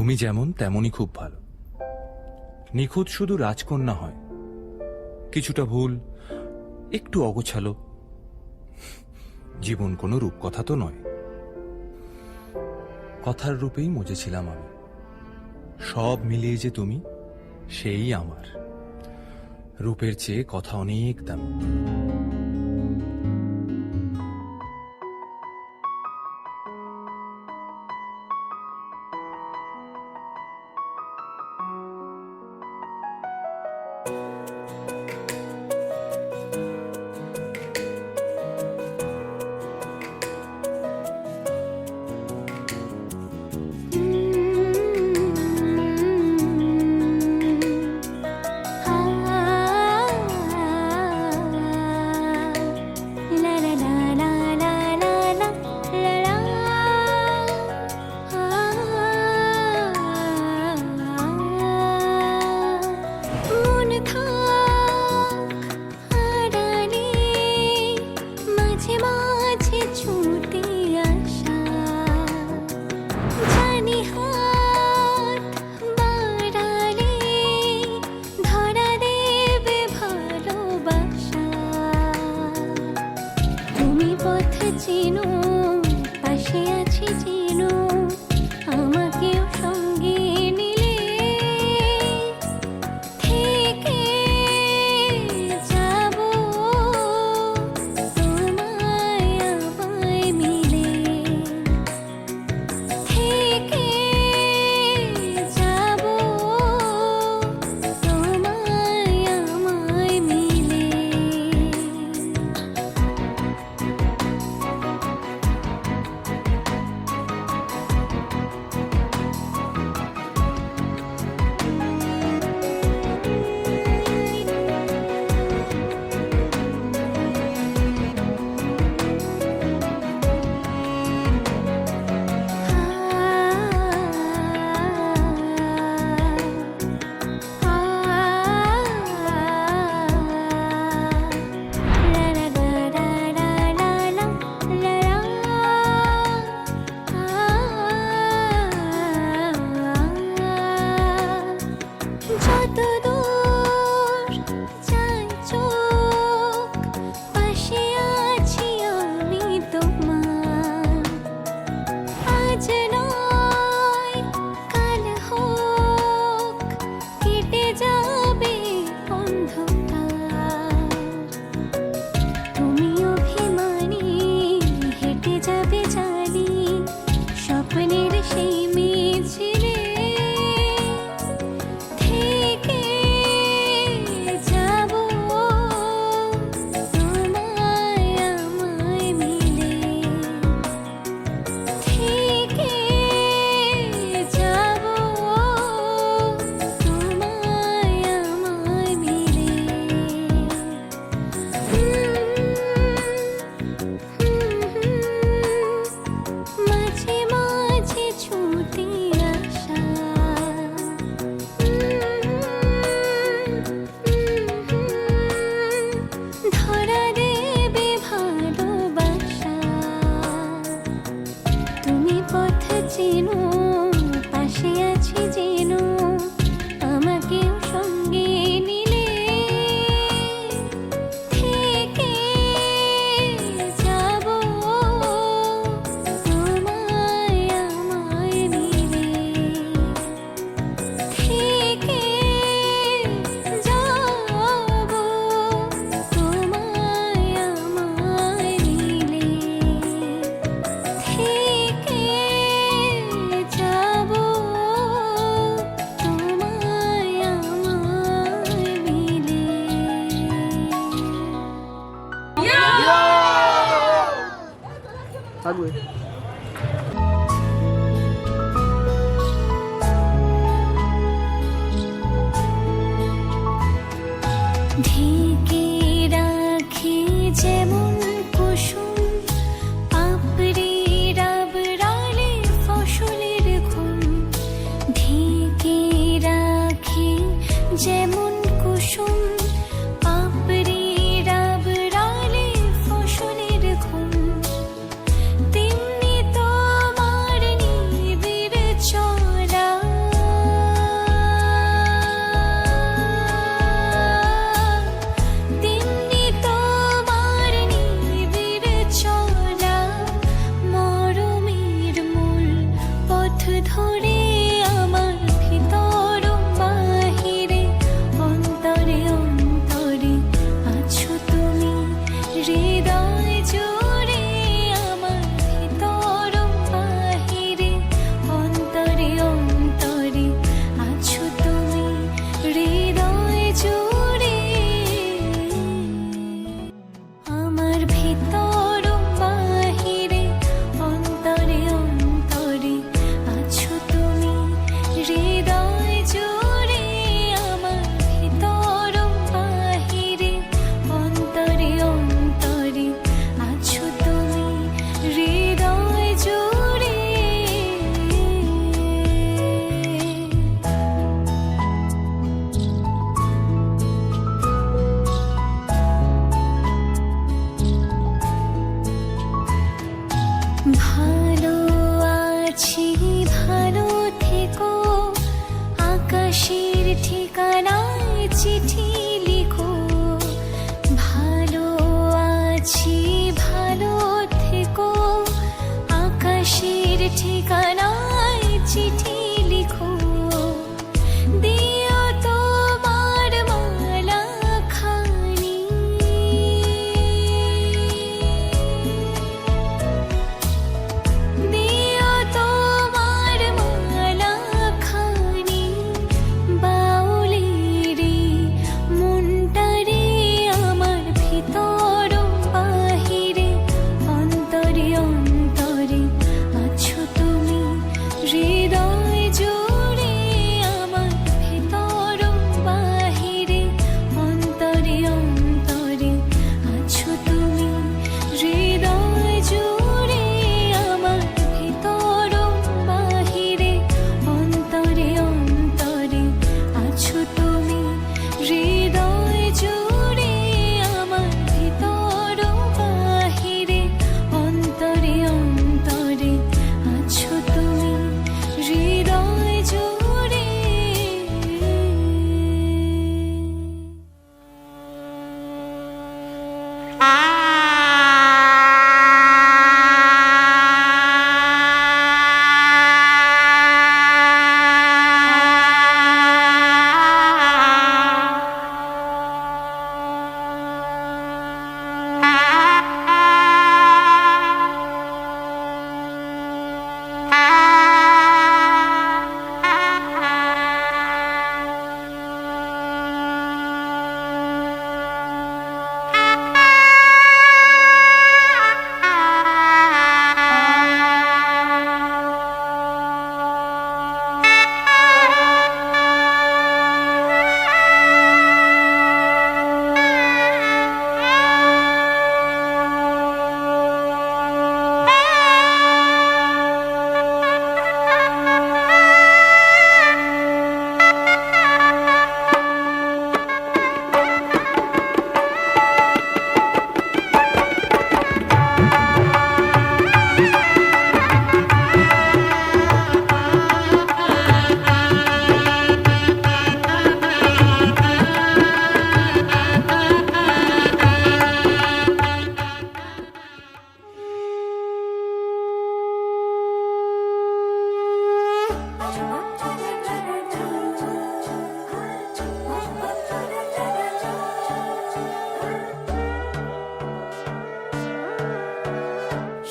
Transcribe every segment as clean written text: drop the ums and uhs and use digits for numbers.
তুমি যেমন তেমনই খুব ভালো। নিখুঁত শুধু রাজকন্যা হয়, কিছুটা ভুল, একটু অগোছালো। জীবন কোনো রূপকথা তো নয়। কথার রূপেই মজেছিলাম আমি। সব মিলিয়ে যে তুমি, সেই আমার। রূপের চেয়ে কথা অনেক দামি। থাকবে। ঢেকে রাখি যেমন কুসুম পাপড়ি রাবড়ালে ফসলের ঘুম, ঢেকে রাখি যেমন কুসুম পাপড়ি রাবড়ালে ফসলের ঘুম, তেমনি ঠিকানায় চিঠি লিখো, দিও তোমার মালা খানি। দিও তোমার মালা খানি, বাউলেরে মনটারে আমার ভিতর বাহিরে, অন্তরে অন্তরে আছো তুমি, হৃদয় জুড়ে আমার ভিতর বাহিরে, অন্তরে অন্তরে আছো তুমি, হৃদয় জুড়ে আমার ভিতর বাহিরে, অন্তরে অন্তরে আছো তুমি, হৃদয় জুড়ে আমার ভিতর বাহিরে, অন্তরে অন্তরে আছো তুমি, হৃদয় জুড়ে।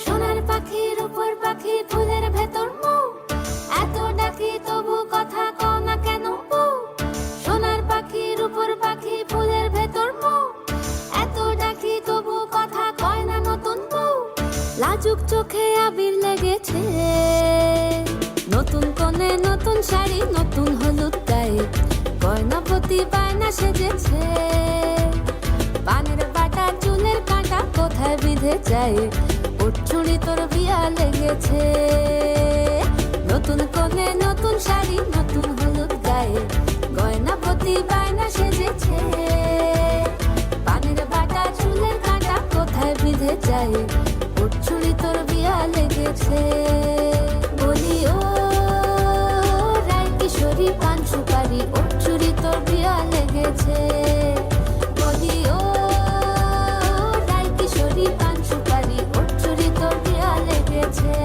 সোনার পাখির উপর পাখি, ফুলের ভেতর মৌ, এত ডাকি তবু কথা কও না কেন বউ। সোনার পাখির উপর পাখি, ফুলের ভেতর মৌ, এত ডাকি তবু কথা কয় না নতুন বউ। লাজুক চোখে আবির লেগেছে, নতুন কোণে নতুন শাড়ি, নতুন হলুদ গায়ে, গয়না প্রতি বায়না সেজেছে। পানের বাটা চুলের কাঁটা কোথায় বিঁধে যায়, চুড়ি তোর বিয়া লেগেছে। নতুন কোণে নতুন শাড়ি, নতুন হলুদ গায়ে, গয়না প্রতি বায়না সেজেছে। পানের বাটা চুলের কাঁটা কোথায় বিঁধে যায়, চুড়ি তোর বিয়া লেগেছে। বলি ও রায় কিশোরী পান সুপারি, চুড়ি তোর বিয়া লেগেছে। বলি ও রায় কিশোরী পান সুপারি, চুড়ি তোর বিয়া লেগেছে।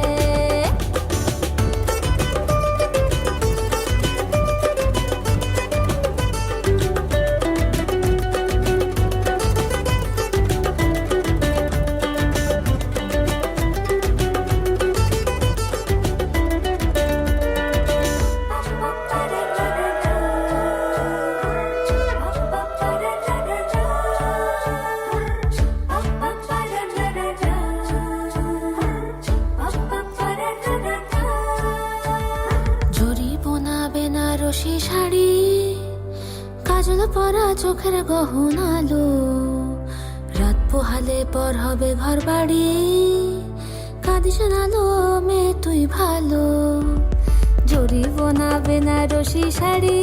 বেনারসি শাড়ি, কাজল পরা চোখের গহনালো, রাত পোহালে পর হবে ঘর বাড়ি, কাঁদিস নালো মেয়ে তুই ভালো। জরি বোনা বেনারসি শাড়ি,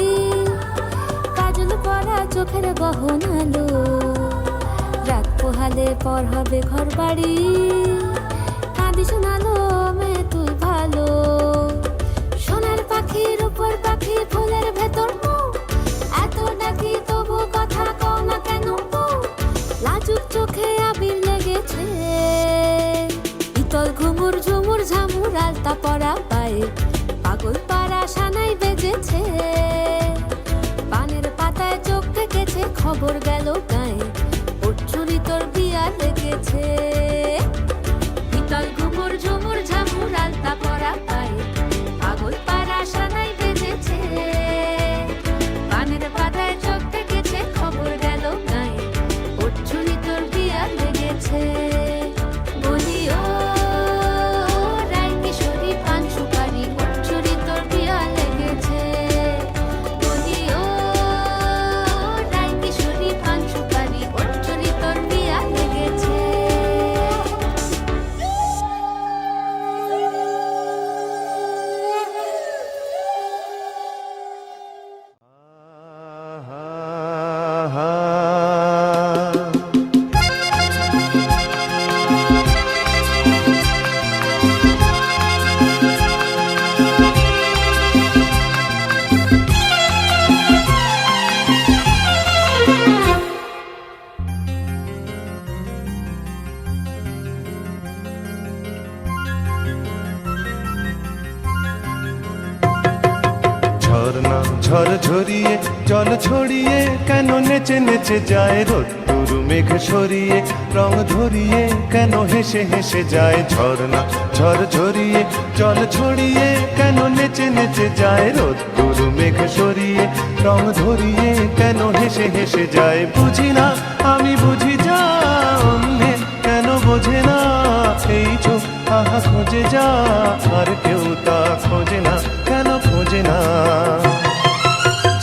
কাজল পরা চোখের গহনালো, রাত পোহালে পর হবে ঘর বাড়ি, কাঁদিস নালো মেয়ে তুই ভালো। সোনার পাখির উপর পাখি, ফুলের ভেতর মৌ, এত ডাকি তবু কথা কও না কেন বউ। লাজুক চোখে আবির লেগেছে, ইতল ঘুমুর ঝুমুর ঝামুর ঝামুর আলতা পরা পায়ে পাগল পাড়া সানাই বেজেছে, পানের পাতায় চোখ থেকেছে, খবর গেল গায়ে ওর চুরি তোর বিয়া লেগেছে। শীতল ঘুমুর ঝুমুর ঝামুর আলতা পরা পায়ে পাগল পাড়া সানাই বেজেছে, পানের পাতায় চোখ থেকেছে, খবর গেল গায়ে ওর চুরি তোর বিয়া লেগেছে। বলি ও রাই কিশোরী পান সুপারি ওর চুরি তোর বিয়া লেগেছে, বলি ও রাই কিশোরী পান সুপারি ওর চুরি তোর বিয়া লেগেছে। ঝর্ণা ঝড় ঝরিয়ে জল ছড়িয়ে কেন নেচে নেচে যায় রোদ্দুর মেঘ সরিয়ে রং ধরিয়ে কেন হেসে হেসে যায়। ঝর্ণা ঝড় ঝরিয়ে জল ছড়িয়ে কেন নেচে নেচে যায় রোদ্দুর মেঘ সরিয়ে রং ধরিয়ে কেন হেসে হেসে যায়। বুঝি না আমি বুঝি যা অন্যে কেন বোঝে না, এই চোখ আহা খোঁজে যা আর কেউ তা খোঁজে না, কেন খোঁজে না।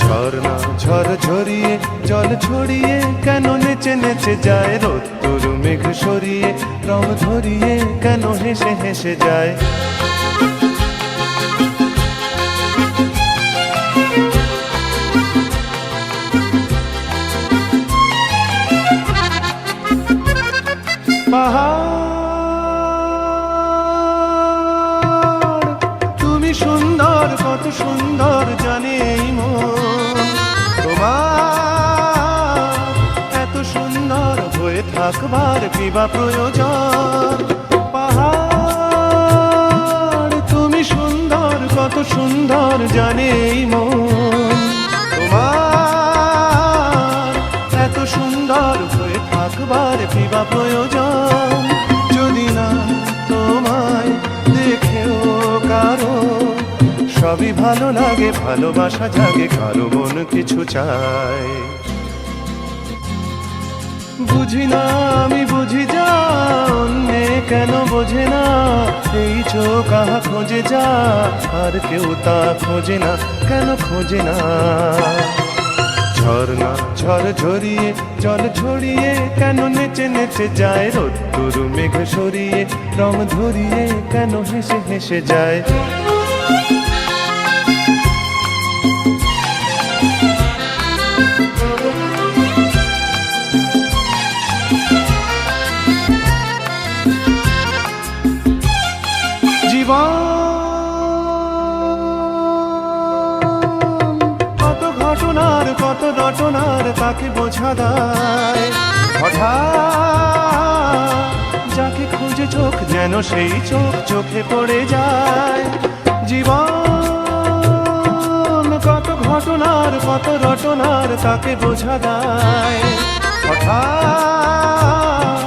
ঝর্ণা ঝড় ঝরিয়ে জল ছড়িয়ে কেন নেচে নেচে যায় রোদ্দুর মেঘ সরিয়ে রং ধরিয়ে কেন হেসে হেসে যায়। পাহাড় তুমি সুন্দর, কত সুন্দর জানে এই মন, তোমার এত সুন্দর হয়ে থাকবার কি বা প্রয়োজন। পাহাড় তুমি সুন্দর, কত সুন্দর জানে এই মন, তোমার এত সুন্দর হয়ে থাকবার কি বা প্রয়োজন। যদি না তোমায় দেখেও কারো সবই ভালো লাগে, ভালোবাসা জাগে, কারো মন কিছু চায়। বুঝি না আমি বুঝি যা অন্যে কেন বোঝে না, এই চোখ আহা খোঁজে যা আর কেউ তা খোঁজে না, কেন খোঁজে না। ঝর্ণা ঝড় ঝরিয়ে জল ছড়িয়ে কেন নেচে নেচে যায় রোদ্দুর মেঘ সরিয়ে রং ধরিয়ে কেন হেসে হেসে যায়। জীবন কত ঘটনার কত রটনার তাকে বোঝা দায়, হঠাৎ যাকে খুঁজে চোখ যেন সেই চোখ চোখে পড়ে যায়। জীবন কত ঘটনার কত রটনার তাকে বোঝা দায়, হঠাৎ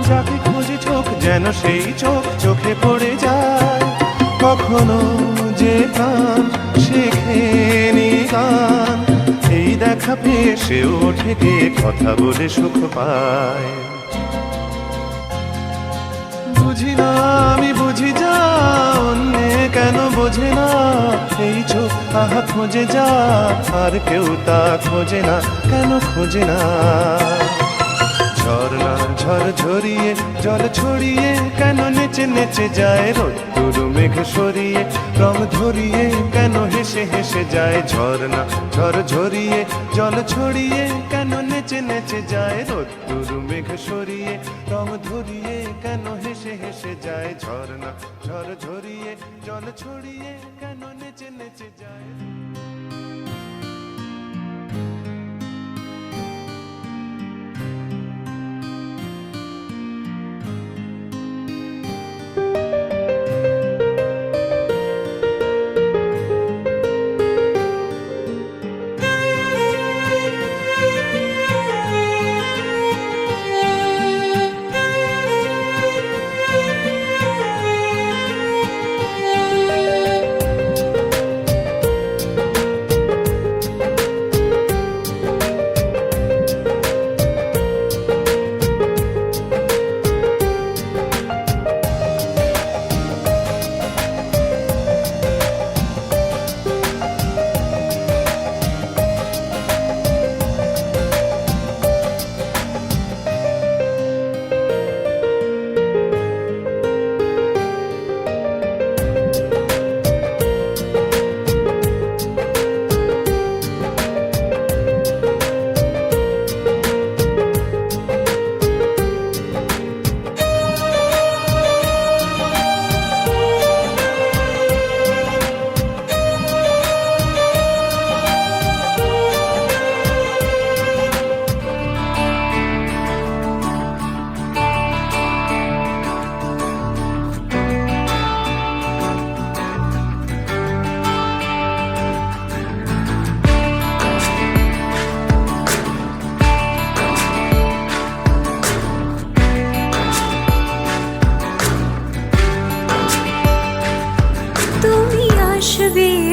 যাকে খুঁজে চোখ যেন সেই চোখ চোখে পড়ে যায়। কখনো যে গান শেখেনি গান, এই দেখা পেয়ে সে ওঠে গিয়ে কথা বলে সুখ পায়। বুঝি না আমি বুঝি যা অন্যে কেন বোঝে না, এই চোখ আহা খোঁজে যা আর কেউ তা খোঁজে না, কেন খোঁজে না। ঝর্ণা ঝড় ঝরিয়ে জল ছড়িয়ে কেন নেচে নেচে যায় রোদ্দুর মেঘ সরিয়ে রং ধরিয়ে কেন হেসে হেসে যায়। ঝর্ণা ঝড় ঝরিয়ে জল ছড়িয়ে কেন নেচে নেচে যায় রোদ্দুর মেঘ সরিয়ে রং ধরিয়ে কেন হেসে হেসে যায়। ঝর্ণা ঝড় ঝরিয়ে জল ছড়িয়ে কেন নেচে নেচে যায়।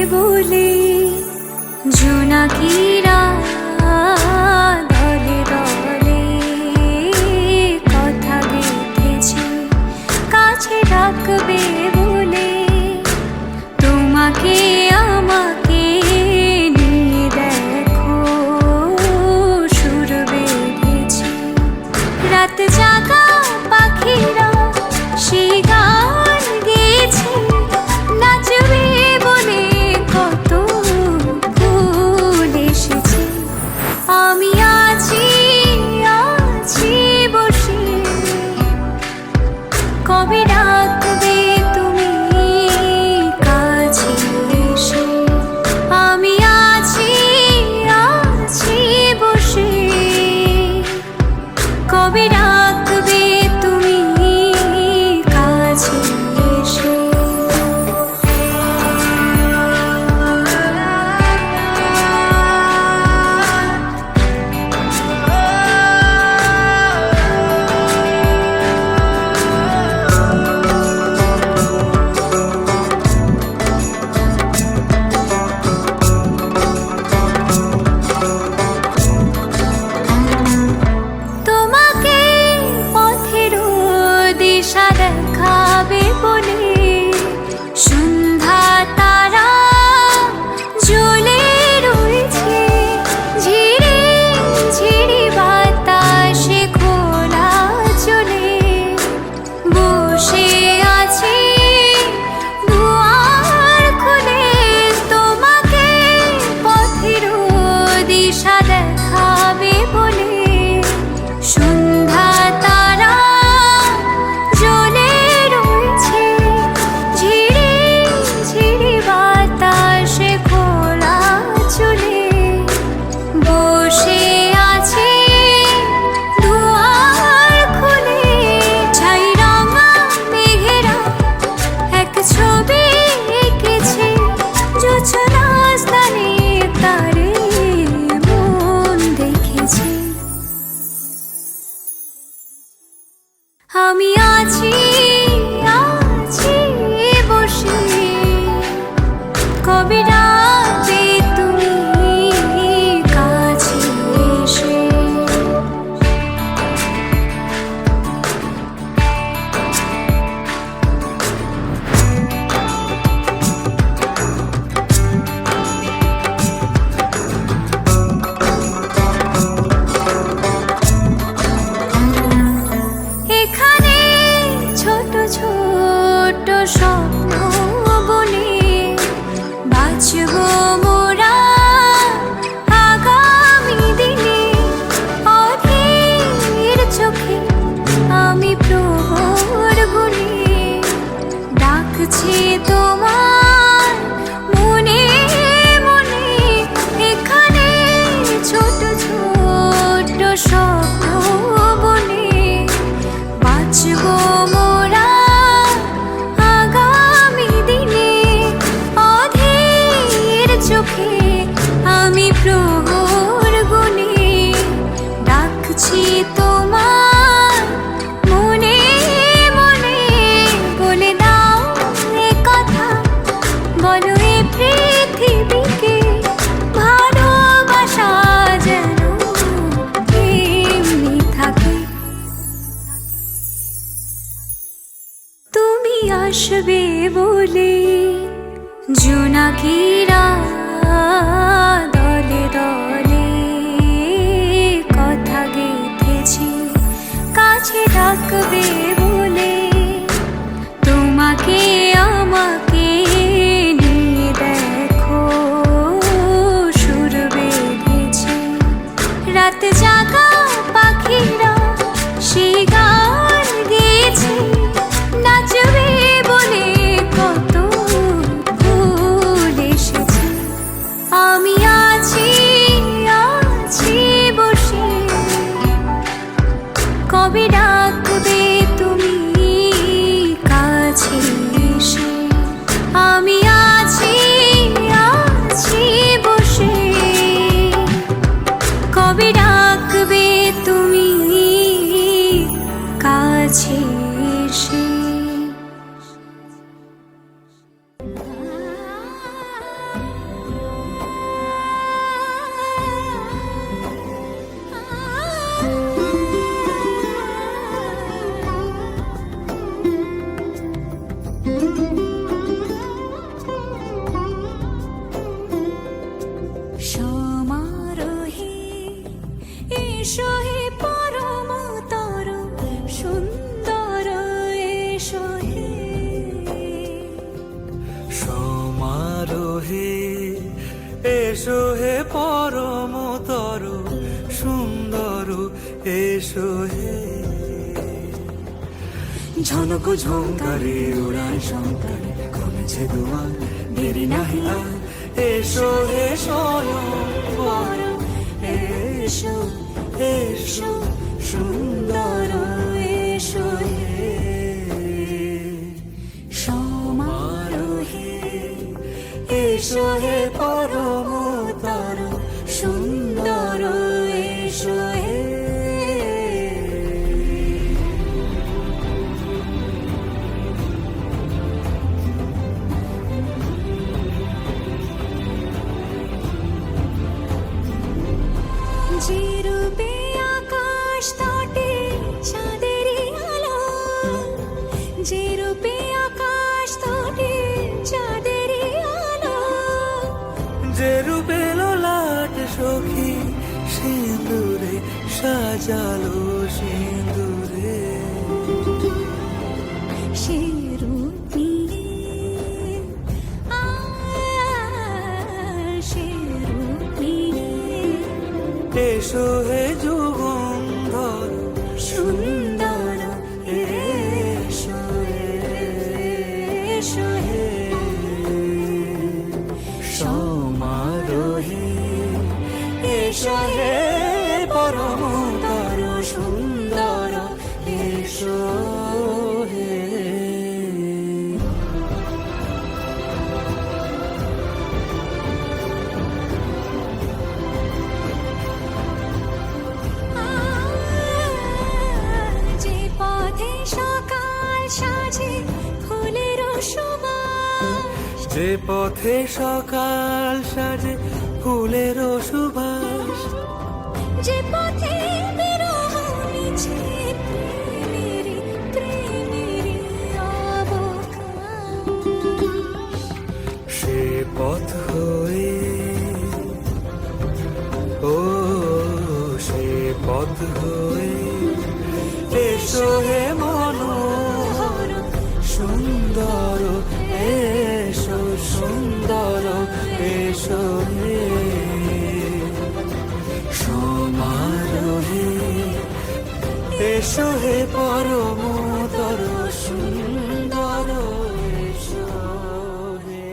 বলে জোনাকিরা দলে দলে কথা গেঁথেছে কাছে ডাকবে বলে তোমাকে আমাকে নিয়ে দেখো সুর বেঁধেছে রাত জাগা পাখিরা সেই গান গেয়েছে নাচবে বলে কত ফুল এসেছে আমি আছি আছি বসে কবে ডাকবে তুমি কাছে এসে আমি আছি আছি বসে কবে ডাকবে তুমি কাছে এসে তোমাকে পথের দিশা দেখাবে বলে সন্ধ্যা তারা জ্বলে রয়েছে ঝিরে ঝিরে বাতাসে খোলা চলে বসে আছে দুয়ার খুলে তোমাকে পথের দিশা দেখাবে বলে সন্ধ্যা তারা জ্বলে রয়েছে ঝিরে ঝিরে বাতাসে খোলা চলে বসে আছে দুয়ার খুলে ছাই রঙা মেঘেরা এক ছবি এঁকেছে জোছনা স্থানে তারে মন দেখেছে আমি আছি আছি বসে কবে ডাকবে তুমি কাছে এসে এখানে ছোট ছোট স্বপ্ন বনে বাঁচব মোরা আগামী দিনে অধীর চোখে আমি প্রহর গুনে ডাকছে তোমার মনে মনে এখানে ছোট ছোট স্বপ্ন বনে বাঁচব মোরা আগামী দিনে অধীর চোখে আমি প্রহর গুনে ডাকছি তোমার মনে মনে বলে দাও এ কথা বলো এ পৃথিবীকে ভালোবাসা যেন এমনি থাকে তুমি আসবে বলে জোনাকিরা দলে দলে কথা গেঁথেছে কাছে ডাকবে বলে তোমাকে আমাকে নিয়ে দেখো সুর বেঁধেছে রাত জাগা পাখিরা সেই গান গেয়েছে নাচবে বলে কত ফুল এসেছে আমি আছি আছি বসে কবে ডাকবে তুমি ঝনক ঝঙ্কারে উড়ায় শঙ্কারে কমেছে দুয়ার দেরি নাহি আর এসো এসো বড় এসো এসো সুন্দর এসো হে সমারোহে এসো হে পরমতর সুন্দর এসো হে যে রূপে আকাশ তটে চাঁদেরই আলো, যে রূপে আকাশ তটে চাঁদেরই আলো, যে রূপে লোলাট সখী সিঁদুরে সাজালো সিঁদুরে সে রূপ নিয়ে সে রূপ নিয়ে এসো হে যুগন্ধর সুন্দর এসো এসো হে সমারোহে এসো হে পরমতর সুন্দর এসো হে যে পথে সকাল সাজে ফুলের সুবাস, যে পথে সকাল সাজে ফুলের সুবাস যে পথে বিরহ মিছে প্রেমেরই প্রেমেরই অবকাশ, সে পথ হয়ে ও সে পথ হয়ে এসো হে মনোহর সুন্দর এসো সুন্দর এসো হে সমারোহে এসো হে পরমতর সুন্দর এসো হে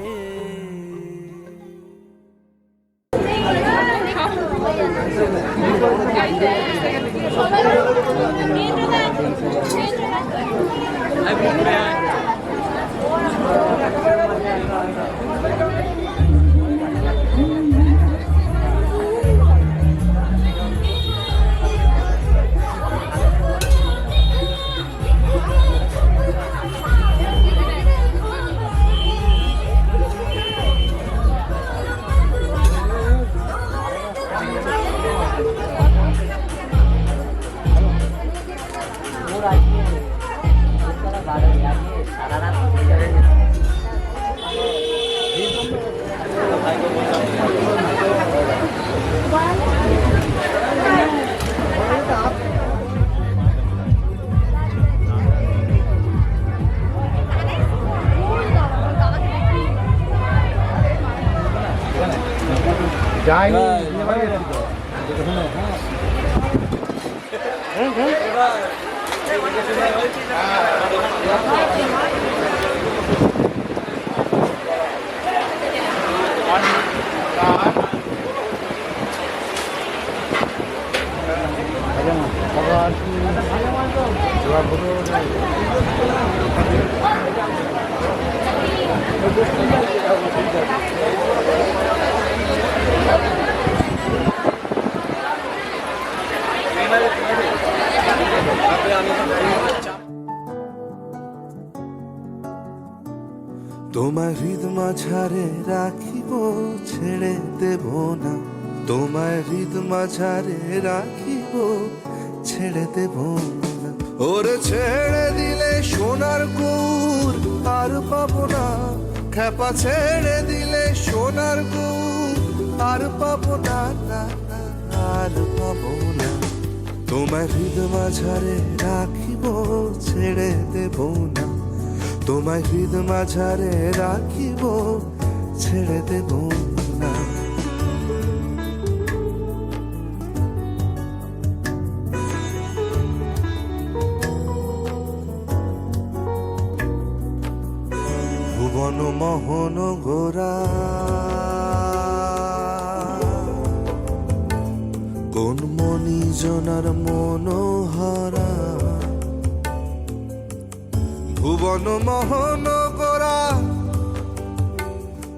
তোমার হৃদ মাঝারে রাখিব ছেড়ে দেব না, তোমার হৃদ মাঝারে রাখিব ছেড়ে দেব না। ওরে ছেড়ে দিলে সোনার গৌর আর পাবো না, খেপা ছেড়ে দিলে সোনার গৌর আর পাবো না, না না আর পাবো না। তোমার হৃদ মাঝারে রাখিব ছেড়ে দেব না, তোমায় হৃদ মাঝারে রাখিব ছেড়ে দেব না। ভুবন মোহন গোরা কোন মনি জনার মনোহরা ভুবন মোহন গোরা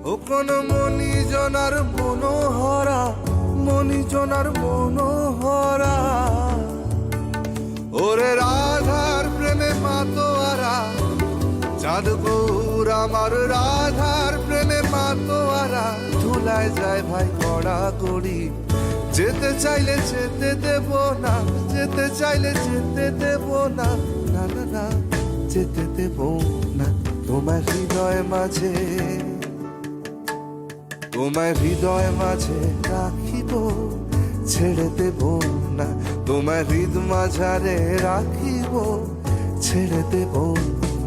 ও কোন মনি জনার মনোহরা মনি জনার মনোহরা ওরে রাধার প্রেমে মাতোয়ারা চাঁদ গৌর আমার রাধার প্রেমে মাতোয়ারা ধুলায় যায় ভাই কড়া কড়ি যেতে চাইলে যেতে দেব না যেতে চাইলে যেতে দেব না না না না যেতে দেব না তোমার হৃদয় মাঝে তোমার হৃদয় মাঝে রাখিব ছেড়ে দেব না তোমার হৃদ মাঝারে রাখিব ছেড়ে দেব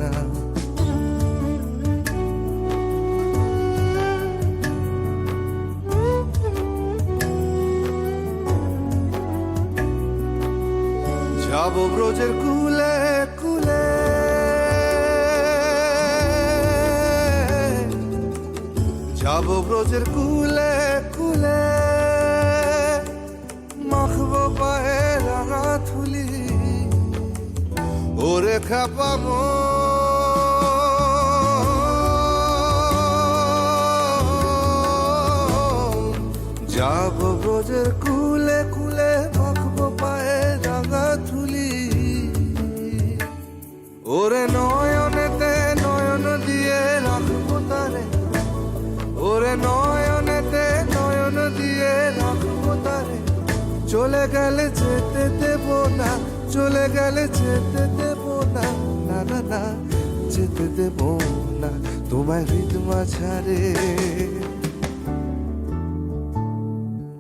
না যাব ব্রজের কুলে কুলে যাব ব্রজের কুলে কুলে মাখবো পায়ে রাঙা থুলি ওরে খাপামো যাব ব্রজের কুলে কুলে মাখবো পায়ে রাঙা থুলি ওরে নয়নেতে নয়ন দিয়ে রাখবো তারে ওরে নয়নেতে নয়ন দিয়ে রাখবো তারে চলে গেলে যেতে দেব না চলে গেলে যেতে দেব না না না না যেতে দেব না তোমার হৃদ মাঝারে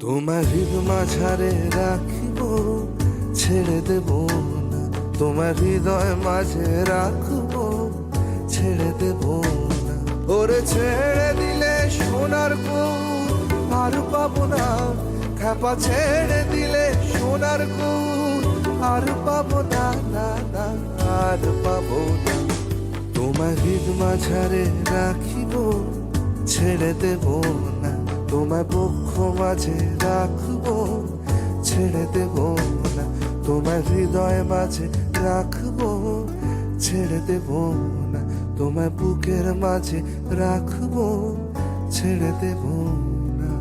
তোমার হৃদ মাঝারে রাখিব ছেড়ে দেব না তোমার হৃদয় মাঝে রাখবো ছেড়ে দেব না ওরে ছেড়ে দিলে সোনার কৌর আর পাবো না খেপা ছেড়ে দিলে সোনার কৌর আর পাবো না না না আর পাবো না তোমার হৃদ মাঝারে রাখিব ছেড়ে দেব না তোমার বক্ষ মাঝে রাখবো ছেড়ে দেব না তোমার হৃদয় মাঝে রাখবো ছেড়ে দেব না তোমার বুকের মাঝে রাখবো ছেড়ে দেব না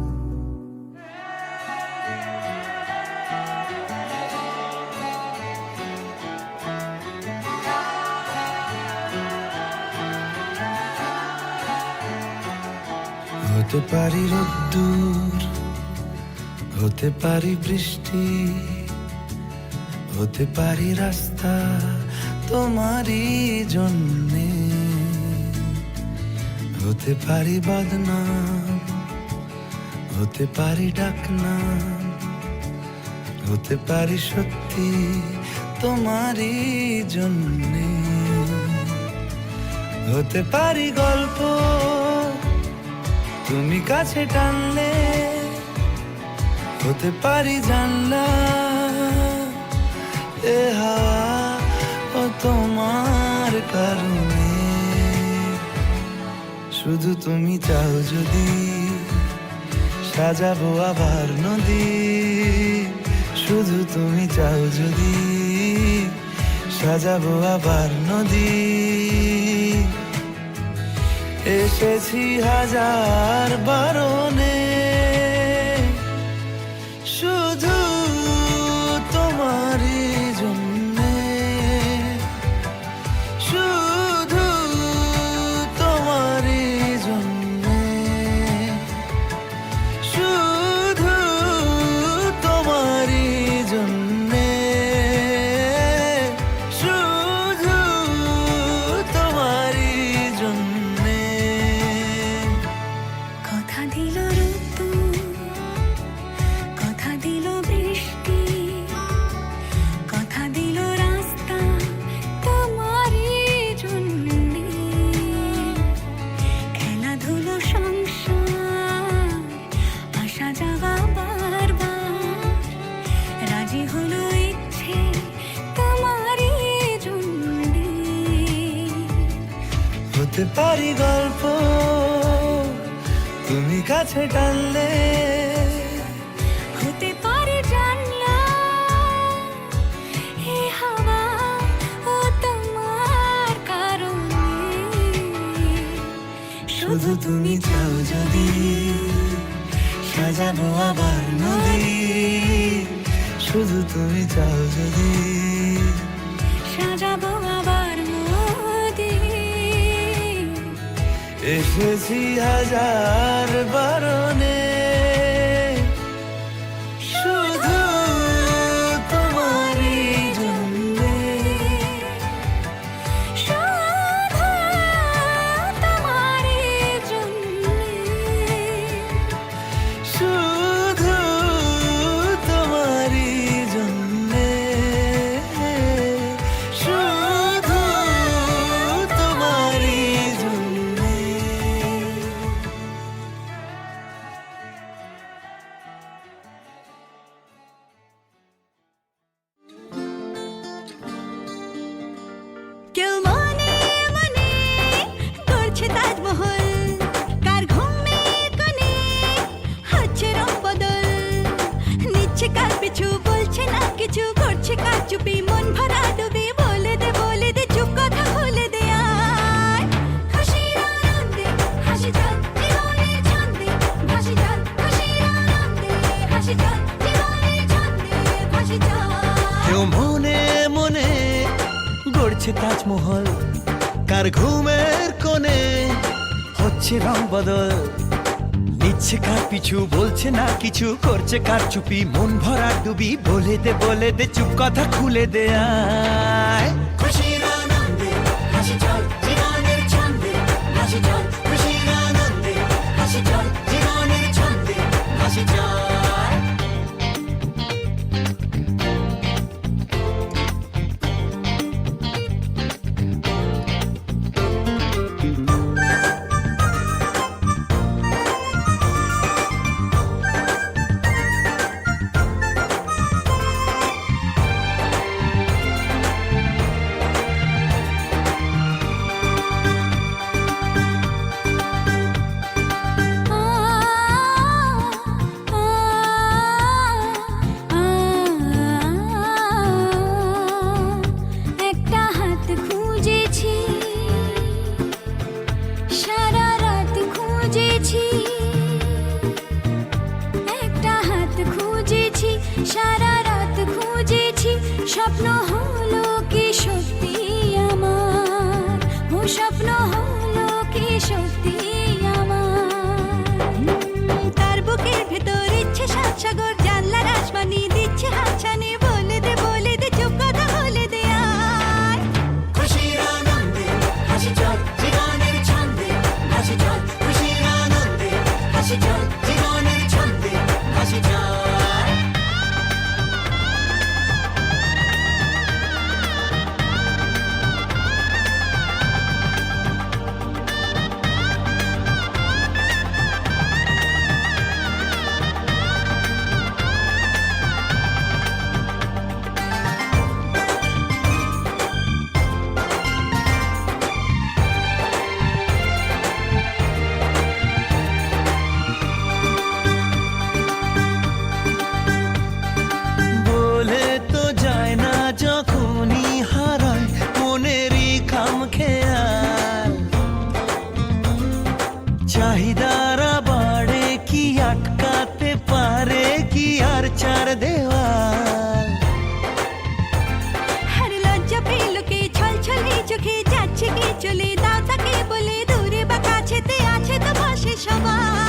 হতে পারি রোদ্দুর হতে পারি বৃষ্টি হতে পারি রাস্তা তোমারই জন্যে হতে পারি বদনাম হতে পারি ডাকনাম হতে পারি সত্যি তোমারই জন্যে হতে পারি গল্প তুমি কাছে টানলে হতে পারি জানলা এ হাওয়া ও তোমার কারণে শুধু তুমি চাও যদি সাজাবো আবার নদী শুধু তুমি চাও যদি সাজাবো আবার নদী এসেছি হাজার বারণে শুধু তোমারই জন্যে শুধু তোমারই জন্যে শুধু তোমারই জন্যে শুধু তোমারই জন্যে কথা দিল হতে পারি গল্প তুমি কাছে টানলে, হতে পারে জানলা এ হাওয়া ও তোমার কারণে। শুধু তুমি চাও যদি সাজাবো আবার নদী, শুধু তুমি চাও যদি সাজাবো আবার নদী। এসেছি হাজার বারণে, শুধু তোমারই জন্যে, শুধু তোমারই জন্যে। শুধু তোমারই জন্যে, শুধু তোমারই জন্যে। কেউ মনে মনে করছে তাজমহল, কার ঘুমের কোণে হচ্ছে রং বদল। নিচ্ছে কার পিছু বলছে না কিছু, করছে কার চুপি মন ভরা ডুবি। বলে দে চুপ কথা খুলে দে আয়। খুশির আনন্দে হাসি চল জীবনের ছন্দে ভাসি চল, খুশির আনন্দে হাসি চল জীবনের ছন্দে ভাসি চল। কেউ মনে মনে গড়ছে তাজমহল, কার ঘুমের কোণে হচ্ছে রং বদল। নিচ্ছে কার পিছু বলছে না কিছু, করছে কার চুপি মন ভরা ডুবি। বলে দে চুপ কথা খুলে দে আয়। খুশির আনন্দে হাসি চল জীবনের ছন্দে ভাসি চল, খুশির আনন্দে হাসি চল জীবনের ছন্দে ভাসি চল। একটা হাত খুঁজেছি, সারা রাত খুঁজেছি। একটা হাত খুঁজেছি, সারা রাত খুঁজেছি। স্বপ্ন হলো কি সত্যি আমার, ও স্বপ্ন হলো কি সত্যি আমার। তার বুকের ভেতর ইচ্ছে সাত সাগর, জানলার আসমানি দিচ্ছে হাতছানি। বলে দে চুপ কথা বলে দে আয়। খুশির আনন্দে হাসি চল জীবনের ছন্দে ভাসি চল, খুশির আনন্দে হাসি চল জীবনের ছন্দে ভাসি চল। বলে তো যায় না যখনই হারায় মনেরই খাম খেয়াল। চাহিদারা বাড়ে কি আটকাতে পারে কি আর চার দেওয়াল। আর লজ্জা পেল কে ছলছলে চোখে যাচ্ছে কে চলে। দাও তাকে বলে দূরে বা কাছেতে আছে তো পাশে সবাই।